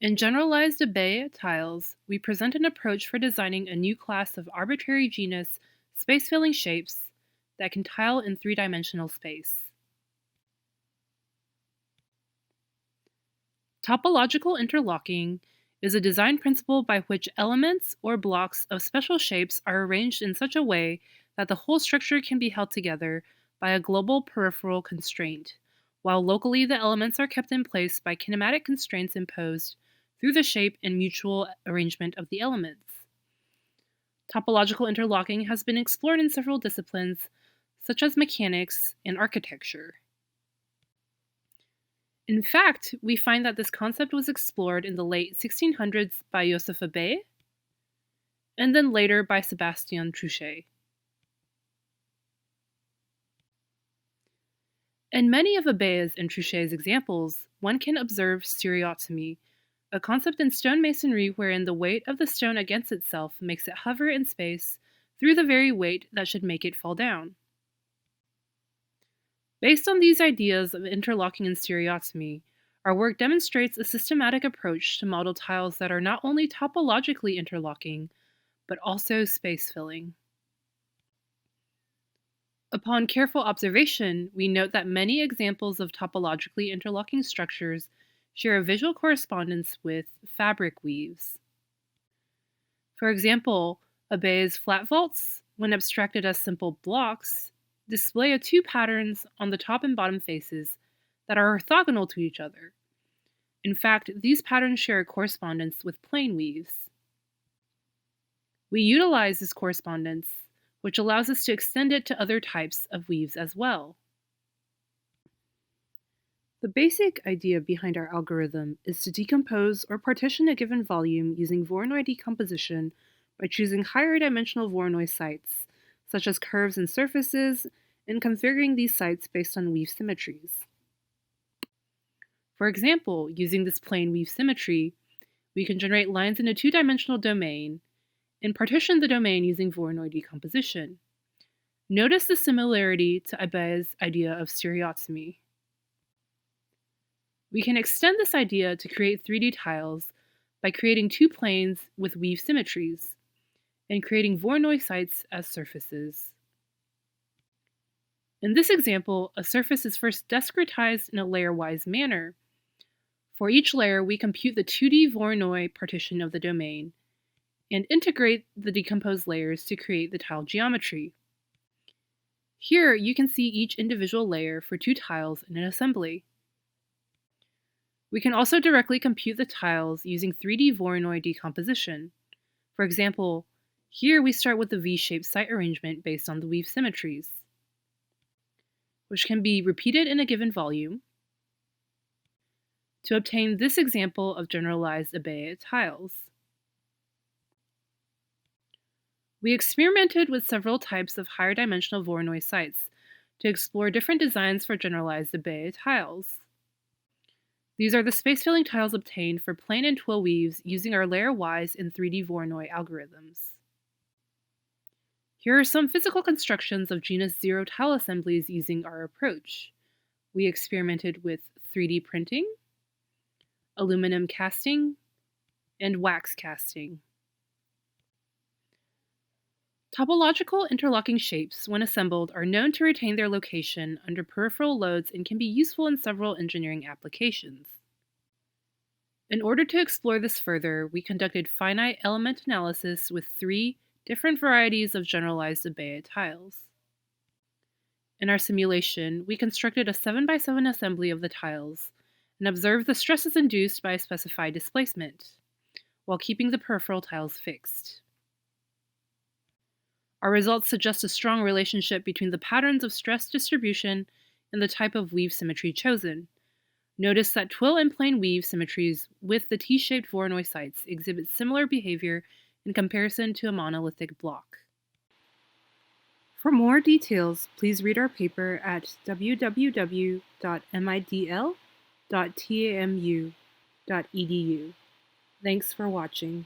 In Generalized Abeille Tiles, we present an approach for designing a new class of arbitrary genus space-filling shapes that can tile in three-dimensional space. Topological interlocking is a design principle by which elements or blocks of special shapes are arranged in such a way that the whole structure can be held together by a global peripheral constraint, while locally the elements are kept in place by kinematic constraints imposed through the shape and mutual arrangement of the elements. Topological interlocking has been explored in several disciplines, such as mechanics and architecture. In fact, we find that this concept was explored in the late 1600s by Joseph Abeille, and then later by Sébastien Truchet. In many of Abeille's and Truchet's examples, one can observe Cereotomy, a concept in stonemasonry wherein the weight of the stone against itself makes it hover in space through the very weight that should make it fall down. Based on these ideas of interlocking and stereotomy, our work demonstrates a systematic approach to model tiles that are not only topologically interlocking, but also space-filling. Upon careful observation, we note that many examples of topologically interlocking structures share a visual correspondence with fabric weaves. For example, Abeille's flat vaults, when abstracted as simple blocks, display two patterns on the top and bottom faces that are orthogonal to each other. In fact, these patterns share a correspondence with plane weaves. We utilize this correspondence, which allows us to extend it to other types of weaves as well. The basic idea behind our algorithm is to decompose or partition a given volume using Voronoi decomposition by choosing higher dimensional Voronoi sites, such as curves and surfaces, and configuring these sites based on weave symmetries. For example, using this plane weave symmetry, we can generate lines in a two-dimensional domain and partition the domain using Voronoi decomposition. Notice the similarity to Abeille's idea of stereotomy. We can extend this idea to create 3D tiles by creating two planes with weave symmetries and creating Voronoi sites as surfaces. In this example, a surface is first discretized in a layer-wise manner. For each layer, we compute the 2D Voronoi partition of the domain and integrate the decomposed layers to create the tile geometry. Here, you can see each individual layer for two tiles in an assembly. We can also directly compute the tiles using 3D Voronoi decomposition. For example, here we start with the V-shaped site arrangement based on the weave symmetries, which can be repeated in a given volume to obtain this example of generalized Abeille tiles. We experimented with several types of higher dimensional Voronoi sites to explore different designs for generalized Abeille tiles. These are the space-filling tiles obtained for plane and twill weaves using our layer-wise and 3D Voronoi algorithms. Here are some physical constructions of genus 0 tile assemblies using our approach. We experimented with 3D printing, aluminum casting, and wax casting. Topological interlocking shapes, when assembled, are known to retain their location under peripheral loads and can be useful in several engineering applications. In order to explore this further, we conducted finite element analysis with 3 different varieties of generalized Abeille tiles. In our simulation, we constructed a 7x7 assembly of the tiles and observed the stresses induced by a specified displacement, while keeping the peripheral tiles fixed. Our results suggest a strong relationship between the patterns of stress distribution and the type of weave symmetry chosen. Notice that twill and plane weave symmetries with the T-shaped Voronoi sites exhibit similar behavior in comparison to a monolithic block. For more details, please read our paper at www.midl.tamu.edu. Thanks for watching.